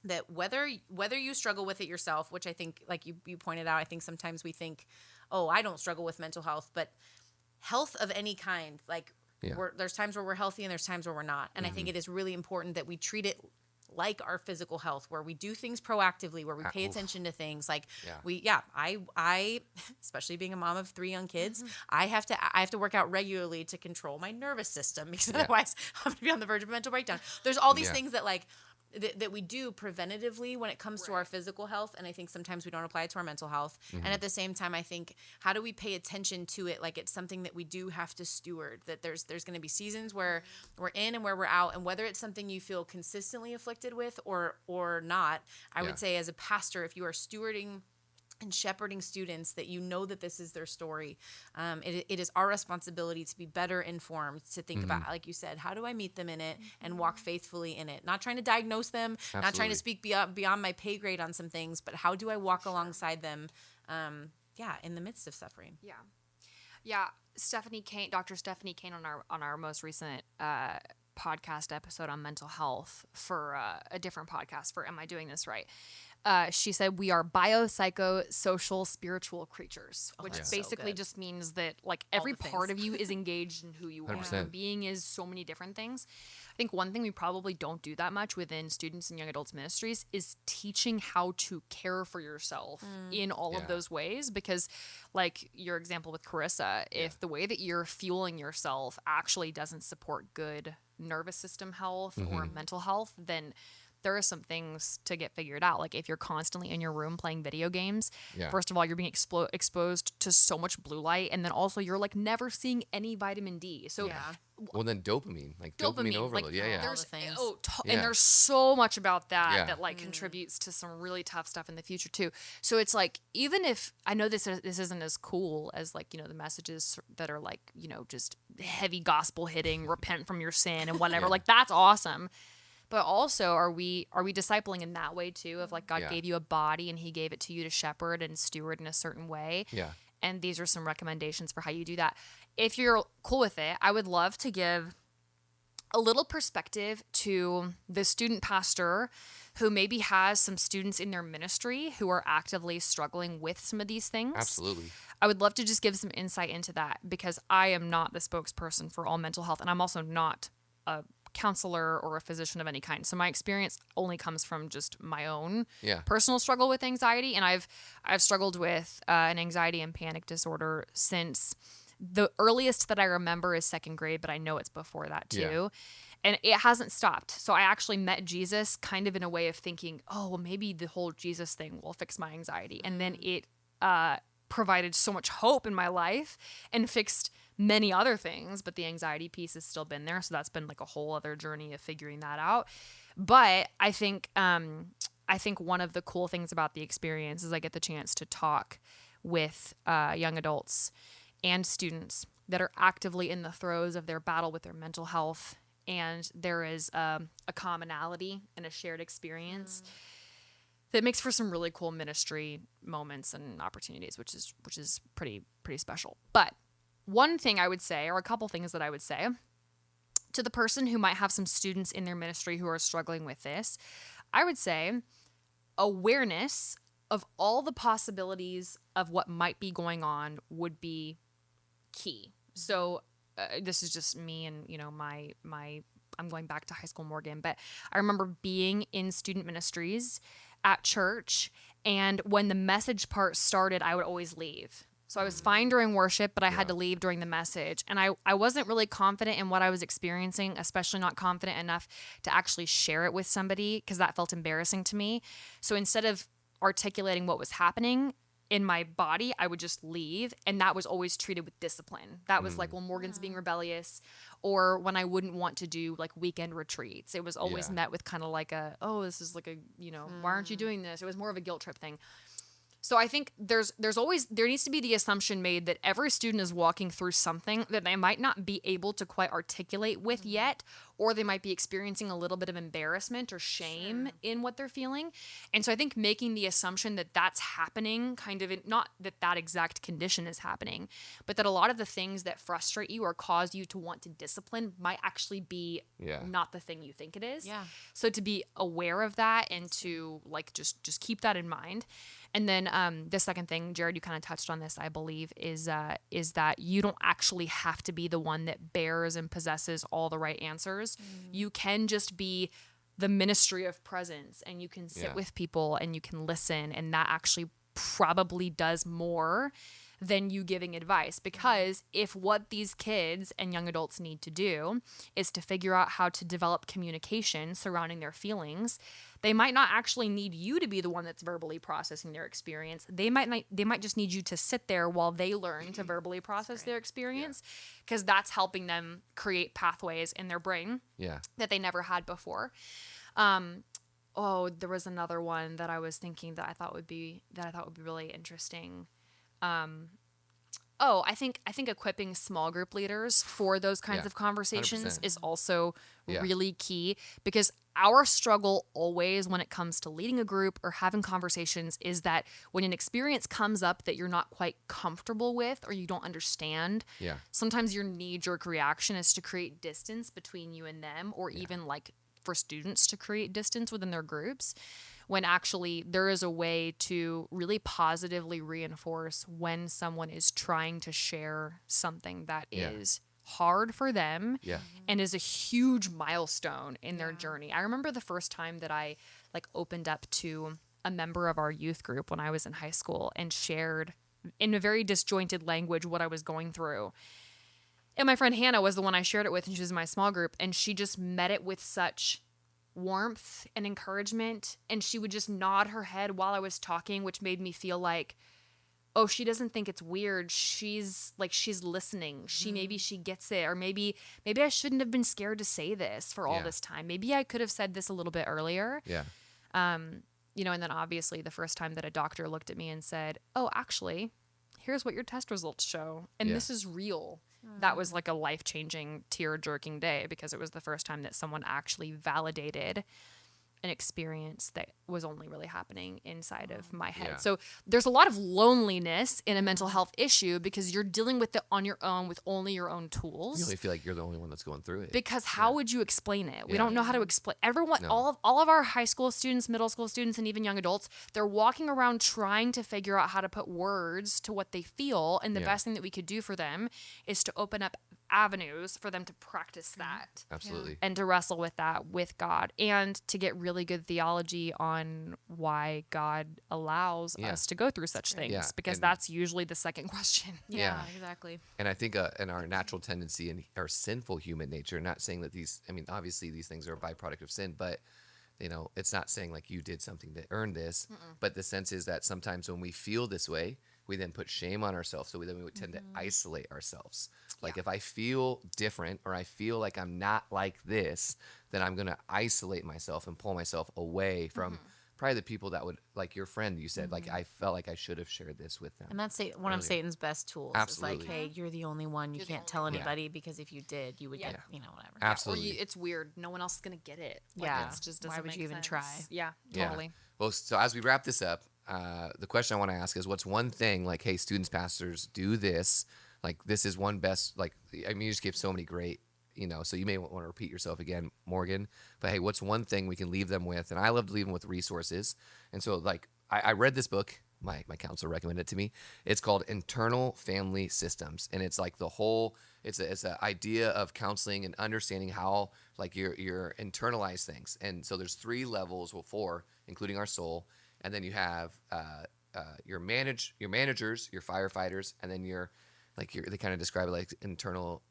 [SPEAKER 3] that whether you struggle with it yourself, which I think, like you pointed out, I think sometimes we think, oh, I don't struggle with mental health, but health of any kind, like, there's times where we're healthy and there's times where we're not. And I think it is really important that we treat it like our physical health, where we do things proactively, where we pay attention to things. Like I, especially being a mom of 3 young kids, I have to work out regularly to control my nervous system, because otherwise I'm going to be on the verge of a mental breakdown. There's all these things that like, that we do preventatively when it comes to our physical health. And I think sometimes we don't apply it to our mental health. And at the same time, I think, how do we pay attention to it? Like it's something that we do have to steward, that there's going to be seasons where we're in and where we're out. And whether it's something you feel consistently afflicted with or not, I would say as a pastor, if you are stewarding and shepherding students, that you know that this is their story. It is our responsibility to be better informed, to think about, like you said, how do I meet them in it and walk faithfully in it? Not trying to diagnose them, not trying to speak beyond my pay grade on some things, but how do I walk alongside them, in the midst of suffering?
[SPEAKER 2] Yeah. Dr. Stephanie Kane on our most recent podcast episode on mental health for a different podcast for Am I Doing This Right? She said we are biopsychosocial spiritual creatures, which basically just means that like every part of you is engaged in who you 100%. Are. Being is so many different things. I think one thing we probably don't do that much within students and young adults ministries is teaching how to care for yourself in all of those ways, because like your example with Carissa, if the way that you're fueling yourself actually doesn't support good nervous system health or mental health, then there are some things to get figured out. Like if you're constantly in your room playing video games, first of all, you're being exposed to so much blue light. And then also you're like never seeing any vitamin D. So
[SPEAKER 1] well, then dopamine overload.
[SPEAKER 2] Like,
[SPEAKER 3] There's things.
[SPEAKER 2] And there's so much about that that like contributes to some really tough stuff in the future too. So it's like, even if I know this isn't as cool as like, the messages that are like, just heavy gospel hitting, repent from your sin and whatever, like that's awesome. But also, are we discipling in that way too? Of like God gave you a body and He gave it to you to shepherd and steward in a certain way.
[SPEAKER 1] Yeah.
[SPEAKER 2] And these are some recommendations for how you do that. If you're cool with it, I would love to give a little perspective to the student pastor who maybe has some students in their ministry who are actively struggling with some of these things.
[SPEAKER 1] Absolutely.
[SPEAKER 2] I would love to just give some insight into that, because I am not the spokesperson for all mental health, and I'm also not a counselor or a physician of any kind. So my experience only comes from just my own personal struggle with anxiety, and I've struggled with an anxiety and panic disorder since the earliest that I remember is second grade, but I know it's before that too. Yeah. And it hasn't stopped. So I actually met Jesus kind of in a way of thinking, oh, well, maybe the whole Jesus thing will fix my anxiety. And then it provided so much hope in my life and fixed many other things, but the anxiety piece has still been there. So that's been like a whole other journey of figuring that out. But I think one of the cool things about the experience is I get the chance to talk with young adults and students that are actively in the throes of their battle with their mental health. And there is a commonality and a shared experience that makes for some really cool ministry moments and opportunities, which is pretty special. But one thing I would say, or a couple things that I would say to the person who might have some students in their ministry who are struggling with this, I would say awareness of all the possibilities of what might be going on would be key. So this is just me and, my I'm going back to high school Morgan, but I remember being in student ministries at church, and when the message part started, I would always leave. So I was fine during worship, but I had to leave during the message. And I wasn't really confident in what I was experiencing, especially not confident enough to actually share it with somebody, because that felt embarrassing to me. So instead of articulating what was happening in my body, I would just leave. And that was always treated with discipline. That was like, well, Morgan's being rebellious. Or when I wouldn't want to do like weekend retreats, it was always met with kind of like this is like why aren't you doing this? It was more of a guilt trip thing. So I think there needs to be the assumption made that every student is walking through something that they might not be able to quite articulate with yet, or they might be experiencing a little bit of embarrassment or shame in what they're feeling. And so I think making the assumption that that's happening, kind of not that exact condition is happening, but that a lot of the things that frustrate you or cause you to want to discipline might actually be not the thing you think it is. Yeah. So to be aware of that and to like just keep that in mind. And then the second thing, Jared, you kind of touched on this, I believe, is that you don't actually have to be the one that bears and possesses all the right answers. You can just be the ministry of presence, and you can sit with people and you can listen, and that actually probably does more than you giving advice. Because if what these kids and young adults need to do is to figure out how to develop communication surrounding their feelings, they might not actually need you to be the one that's verbally processing their experience. They might just need you to sit there while they learn to verbally process their experience, because that's helping them create pathways in their brain that they never had before. There was another one that I was thinking that I thought would be really interesting. I think equipping small group leaders for those kinds of conversations 100%. Is also really key, because our struggle always when it comes to leading a group or having conversations is that when an experience comes up that you're not quite comfortable with or you don't understand, sometimes your knee-jerk reaction is to create distance between you and them, or even like for students to create distance within their groups, when actually there is a way to really positively reinforce when someone is trying to share something that is hard for them and is a huge milestone in their journey. I remember the first time that I like opened up to a member of our youth group when I was in high school and shared in a very disjointed language what I was going through. And my friend Hannah was the one I shared it with, and she was in my small group, and she just met it with such warmth and encouragement, and she would just nod her head while I was talking, which made me feel like, oh, she doesn't think it's weird. She's listening. Maybe she gets it, or maybe I shouldn't have been scared to say this for all this time. Maybe I could have said this a little bit earlier. And then obviously the first time that a doctor looked at me and said, oh, actually, here's what your test results show, and this is real. That was like a life-changing, tear-jerking day, because it was the first time that someone actually validated an experience that was only really happening inside of my head.
[SPEAKER 1] Yeah.
[SPEAKER 2] So there's a lot of loneliness in a mental health issue because you're dealing with it on your own with only your own tools.
[SPEAKER 1] You only feel like you're the only one that's going through it.
[SPEAKER 2] Because how would you explain it? We
[SPEAKER 1] Yeah.
[SPEAKER 2] don't know how to explain. Everyone,
[SPEAKER 1] No.
[SPEAKER 2] all of our high school students, middle school students, and even young adults, they're walking around trying to figure out how to put words to what they feel. And the
[SPEAKER 1] Yeah.
[SPEAKER 2] best thing that we could do for them is to open up avenues for them to practice that
[SPEAKER 1] Absolutely.
[SPEAKER 2] and to wrestle with that with God and to get really good theology on why God allows
[SPEAKER 1] Yeah.
[SPEAKER 2] us to go through such things.
[SPEAKER 1] Yeah,
[SPEAKER 2] Because
[SPEAKER 1] and-
[SPEAKER 2] that's usually the second question.
[SPEAKER 1] Yeah.
[SPEAKER 3] exactly.
[SPEAKER 1] And I think in our natural tendency and our sinful human nature, not saying that obviously these things are a byproduct of sin, but it's not saying like you did something to earn this, but the sense is that sometimes when we feel this way, we then put shame on ourselves. So we would tend to isolate ourselves. Like if I feel different or I feel like I'm not like this, then I'm going to isolate myself and pull myself away from probably the people that would, like your friend, you said, like I felt like I should have shared this with them.
[SPEAKER 3] And that's one of Satan's best tools.
[SPEAKER 1] Absolutely.
[SPEAKER 3] It's like, hey, you're the only one. You
[SPEAKER 2] You're the
[SPEAKER 3] can't
[SPEAKER 2] only
[SPEAKER 3] tell
[SPEAKER 2] one.
[SPEAKER 3] anybody because if you did, you would get, whatever.
[SPEAKER 1] Absolutely.
[SPEAKER 2] Or it's weird. No one else is going to get it. Like,
[SPEAKER 3] Yeah.
[SPEAKER 2] It's just
[SPEAKER 3] Why
[SPEAKER 2] doesn't
[SPEAKER 3] would
[SPEAKER 2] make
[SPEAKER 3] you even
[SPEAKER 2] sense.
[SPEAKER 3] try?
[SPEAKER 2] Yeah,
[SPEAKER 1] Yeah.
[SPEAKER 2] totally.
[SPEAKER 1] Well, so as we wrap this up, the question I want to ask is what's one thing like, hey, students, pastors, do this. Like this is one best, like, I mean, you just gave so many great, so you may want to repeat yourself again, Morgan, but hey, what's one thing we can leave them with? And I love to leave them with resources. And so like, I read this book, my counselor recommended it to me. It's called Internal Family Systems. And it's like it's an idea of counseling and understanding how like your internalize things. And so there's 3 levels, well, 4, including our soul. And then you have your managers, your firefighters, and then they kind of describe it like internal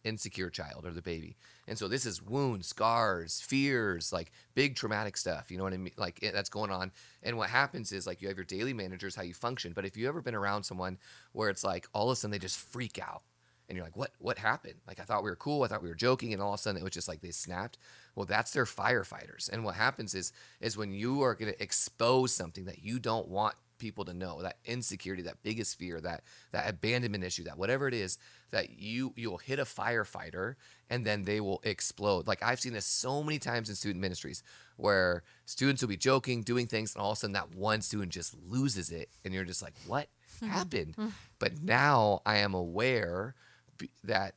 [SPEAKER 1] insecure child or the baby. And so this is wounds, scars, fears, like big traumatic stuff. You know what I mean? Like that's going on. And what happens is like you have your daily managers, how you function. But if you ever been around someone where it's like all of a sudden they just freak out and you're like, what happened? Like I thought we were cool. I thought we were joking. And all of a sudden it was just like they snapped. Well, that's their firefighters. And what happens is when you are going to expose something that you don't want people to know, that insecurity, that biggest fear, that abandonment issue, that whatever it is, that you'll hit a firefighter and then they will explode. Like I've seen this so many times in student ministries where students will be joking, doing things, and all of a sudden that one student just loses it and you're just like, what happened? But now I am aware that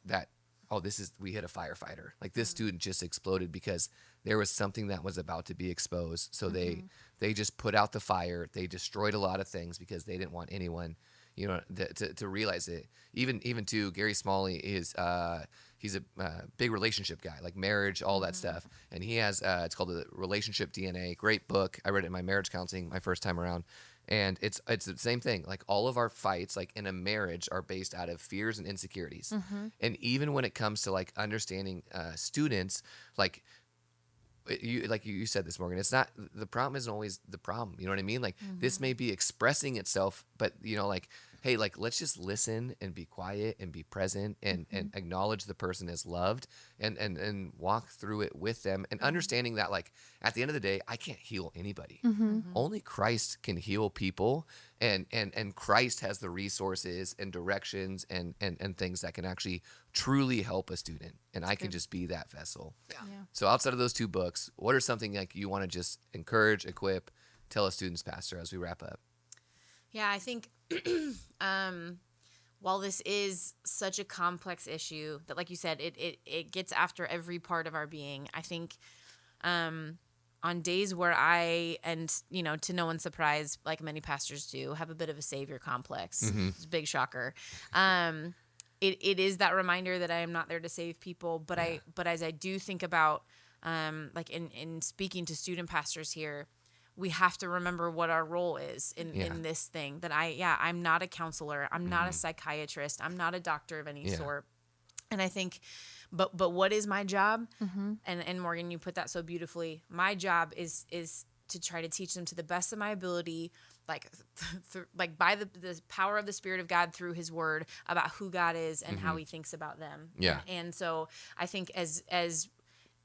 [SPEAKER 1] we hit a firefighter. Like this student just exploded because there was something that was about to be exposed. So they just put out the fire. They destroyed a lot of things because they didn't want anyone, to realize it. Even too, Gary Smalley is he's a big relationship guy, like marriage, all that stuff. And he has it's called the Relationship DNA. Great book. I read it in my marriage counseling my first time around. And it's the same thing. Like all of our fights, like in a marriage, are based out of fears and insecurities. And even when it comes to like understanding students, like you said this, Morgan, it's not, the problem isn't always the problem. You know what I mean? Like this may be expressing itself, but like, hey, like let's just listen and be quiet and be present and acknowledge the person as loved and walk through it with them and understanding that like at the end of the day, I can't heal anybody. Only Christ can heal people and Christ has the resources and directions and things that can actually truly help a student. And I can just be that vessel.
[SPEAKER 3] Yeah.
[SPEAKER 1] So outside of those 2 books, what are something like you want to just encourage, equip, tell us students, Pastor, as we wrap up?
[SPEAKER 3] Yeah, I think while this is such a complex issue that, like you said, it gets after every part of our being, I think on days where I, and to no one's surprise, like many pastors do, have a bit of a savior complex. It's a big shocker. It is that reminder that I am not there to save people, but as I do think about like in speaking to student pastors here, we have to remember what our role is in this thing. That I'm not a counselor. I'm not a psychiatrist. I'm not a doctor of any sort. And I think, but what is my job? And Morgan, you put that so beautifully. My job is to try to teach them to the best of my ability, like by the power of the Spirit of God through His Word, about who God is and how He thinks about them.
[SPEAKER 1] Yeah.
[SPEAKER 3] And so I think as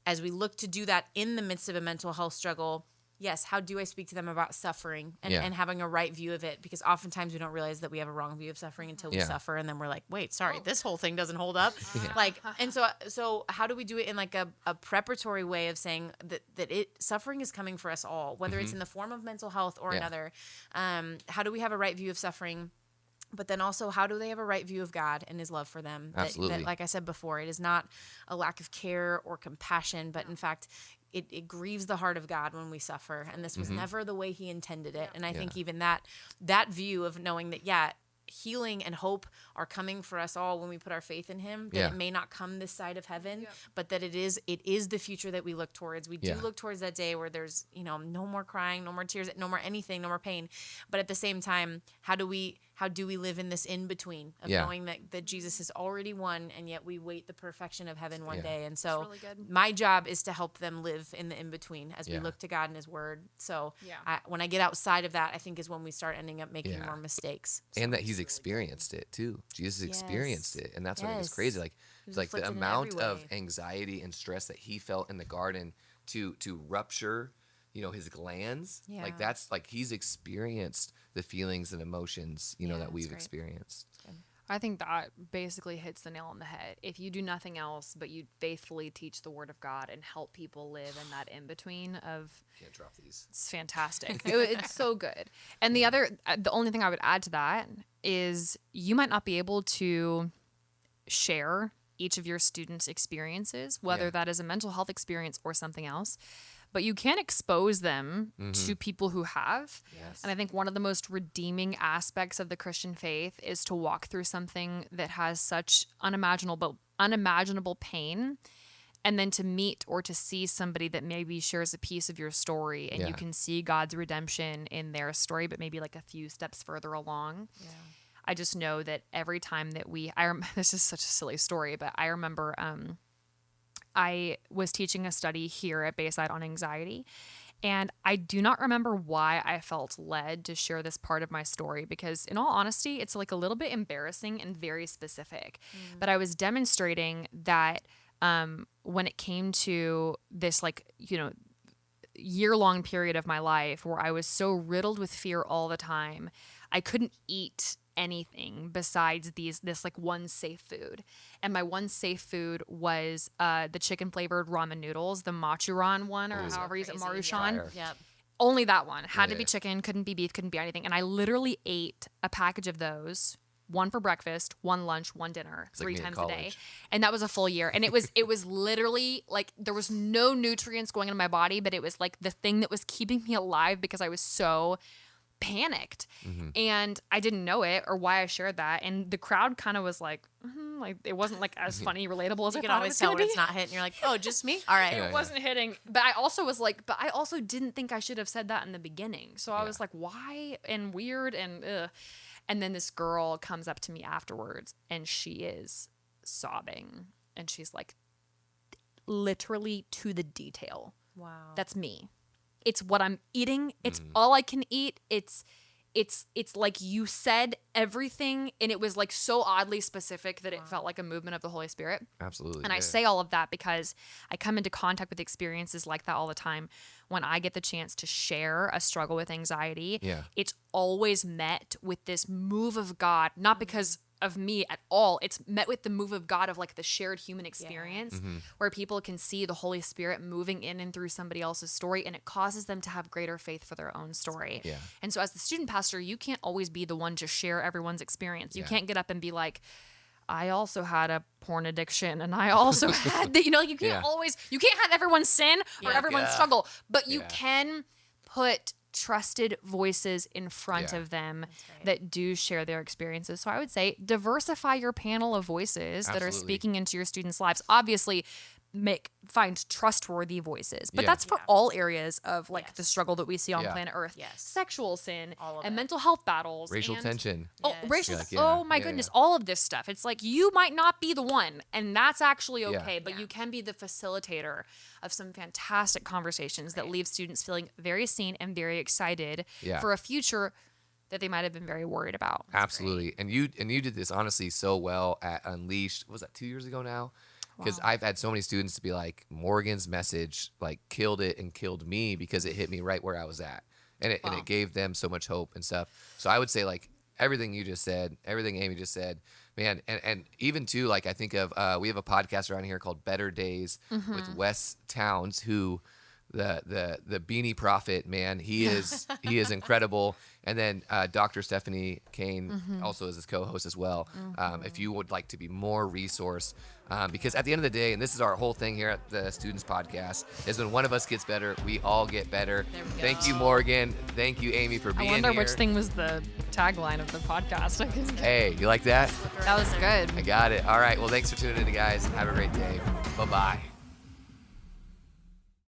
[SPEAKER 3] we look to do that in the midst of a mental health struggle, yes, how do I speak to them about suffering and,
[SPEAKER 1] Yeah.
[SPEAKER 3] and having a right view of it? Because oftentimes we don't realize that we have a wrong view of suffering until we
[SPEAKER 1] Yeah.
[SPEAKER 3] suffer, and then we're like, wait, sorry, this whole thing doesn't hold up. Like, and so how do we do it in like a preparatory way of saying that suffering is coming for us all, whether it's in the form of mental health or
[SPEAKER 1] Yeah.
[SPEAKER 3] another. How do we have a right view of suffering? But then also, how do they have a right view of God and his love for them?
[SPEAKER 1] Absolutely.
[SPEAKER 3] That, like I said before, it is not a lack of care or compassion, but in fact, it grieves the heart of God when we suffer. And this was never the way he intended it. And I think even that view of knowing that, healing and hope are coming for us all when we put our faith in him, that it may not come this side of heaven, but that it is the future that we look towards. We do look towards that day where there's, no more crying, no more tears, no more anything, no more pain. But at the same time, how do we live in this in between of knowing that Jesus has already won, and yet we wait the perfection of heaven one day. And so
[SPEAKER 2] really good.
[SPEAKER 3] my job is to help them live in the in between as we look to God and his word. So when I get outside of that, I think is when we start ending up making more mistakes.
[SPEAKER 1] And that he's experienced it too. Jesus experienced it, and that's what I think is crazy. Like it's like the
[SPEAKER 3] afflicted in
[SPEAKER 1] amount
[SPEAKER 3] every
[SPEAKER 1] of
[SPEAKER 3] way.
[SPEAKER 1] anxiety and stress that he felt in the garden to rupture, his glands.
[SPEAKER 3] Yeah.
[SPEAKER 1] Like that's like he's experienced the feelings and emotions, that
[SPEAKER 3] that's
[SPEAKER 1] we've
[SPEAKER 3] right.
[SPEAKER 1] experienced.
[SPEAKER 2] I think that basically hits the nail on the head. If you do nothing else but you faithfully teach the word of God and help people live in that in between of,
[SPEAKER 1] Can't drop these.
[SPEAKER 2] it's fantastic. It's so good. And the only thing I would add to that is you might not be able to share each of your students' experiences, whether that is a mental health experience or something else, but you can expose them to people who have.
[SPEAKER 1] Yes.
[SPEAKER 2] And I think one of the most redeeming aspects of the Christian faith is to walk through something that has such unimaginable pain, and then to meet or to see somebody that maybe shares a piece of your story, and you can see God's redemption in their story, but maybe like a few steps further along. Yeah. I just know that every time that this is such a silly story, but I remember I was teaching a study here at Bayside on anxiety, and I do not remember why I felt led to share this part of my story, because in all honesty, it's like a little bit embarrassing and very specific. But I was demonstrating that when it came to this, year-long period of my life where I was so riddled with fear all the time, I couldn't eat anything besides this one safe food. And my one safe food was the chicken flavored ramen noodles, the Machuran one, or however you say it, Maruchan.
[SPEAKER 3] Yep.
[SPEAKER 2] Only that one. Had to be chicken, couldn't be beef, couldn't be anything. And I literally ate a package of those, one for breakfast, one lunch, one dinner,
[SPEAKER 1] like
[SPEAKER 2] 3
[SPEAKER 1] me in
[SPEAKER 2] times a day.
[SPEAKER 1] college.
[SPEAKER 2] And that was a full year. And it was literally like there was no nutrients going into my body, but it was like the thing that was keeping me alive because I was so panicked. And I didn't know it or why I shared that. And the crowd kind of was like it wasn't like as funny, relatable as
[SPEAKER 3] You
[SPEAKER 2] I
[SPEAKER 3] can
[SPEAKER 2] thought it
[SPEAKER 3] always
[SPEAKER 2] was
[SPEAKER 3] tell
[SPEAKER 2] going
[SPEAKER 3] when
[SPEAKER 2] to
[SPEAKER 3] it's
[SPEAKER 2] be.
[SPEAKER 3] not hitting. You're like, oh, just me? All right.
[SPEAKER 2] It wasn't hitting. But I also was like, but I also didn't think I should have said that in the beginning. So I was like, why? And weird and ugh. And then this girl comes up to me afterwards and she is sobbing. And she's like, literally to the detail.
[SPEAKER 3] Wow.
[SPEAKER 2] That's me. It's what I'm eating. It's all I can eat. It's like you said everything, and it was like so oddly specific that it felt like a movement of the Holy Spirit.
[SPEAKER 1] Absolutely.
[SPEAKER 2] And I say all of that because I come into contact with experiences like that all the time. When I get the chance to share a struggle with anxiety, it's always met with this move of God, not because of me at all. It's met with the move of God of like the shared human experience where people can see the Holy Spirit moving in and through somebody else's story, and it causes them to have greater faith for their own story.
[SPEAKER 1] Yeah.
[SPEAKER 2] And so as the student pastor, you can't always be the one to share everyone's experience. You can't get up and be like, I also had a porn addiction and I also had that, you can't you can't have everyone sin or everyone struggle, but you can put trusted voices in front of them that do share their experiences. So I would say diversify your panel of voices that are speaking into your students' lives. Obviously, find trustworthy voices, but that's for all areas of the struggle that we see on planet Earth. Sexual sin and mental health battles,
[SPEAKER 1] Racial
[SPEAKER 2] and
[SPEAKER 1] tension.
[SPEAKER 2] racial.
[SPEAKER 1] Like,
[SPEAKER 2] oh my goodness, all of this stuff. It's like you might not be the one, and that's actually okay. But you can be the facilitator of some fantastic conversations that leave students feeling very seen and very excited for a future that they might have been very worried about.
[SPEAKER 1] Absolutely. And you did this honestly so well at Unleashed. What was that 2 years ago now? Because I've had so many students to be like, Morgan's message like killed it and killed me because it hit me right where I was at. And it gave them so much hope and stuff. So I would say like everything you just said, everything Amy just said, man, and even too, like I think of we have a podcast around here called Better Days with Wes Towns, who the Beanie Prophet, man, he is incredible. And then Dr. Stephanie Kane also is his co-host as well. If you would like to be more resource, because at the end of the day, and this is our whole thing here at the Students Podcast, is when one of us gets better, we all get better.
[SPEAKER 3] There we go.
[SPEAKER 1] Thank you, Morgan. Thank you, Amy, for being
[SPEAKER 2] I wonder
[SPEAKER 1] here.
[SPEAKER 2] which thing was the tagline of the podcast.
[SPEAKER 1] Hey, you like that?
[SPEAKER 2] That was good.
[SPEAKER 1] I got it. All right. Well, thanks for tuning in, guys. Have a great day. Bye-bye.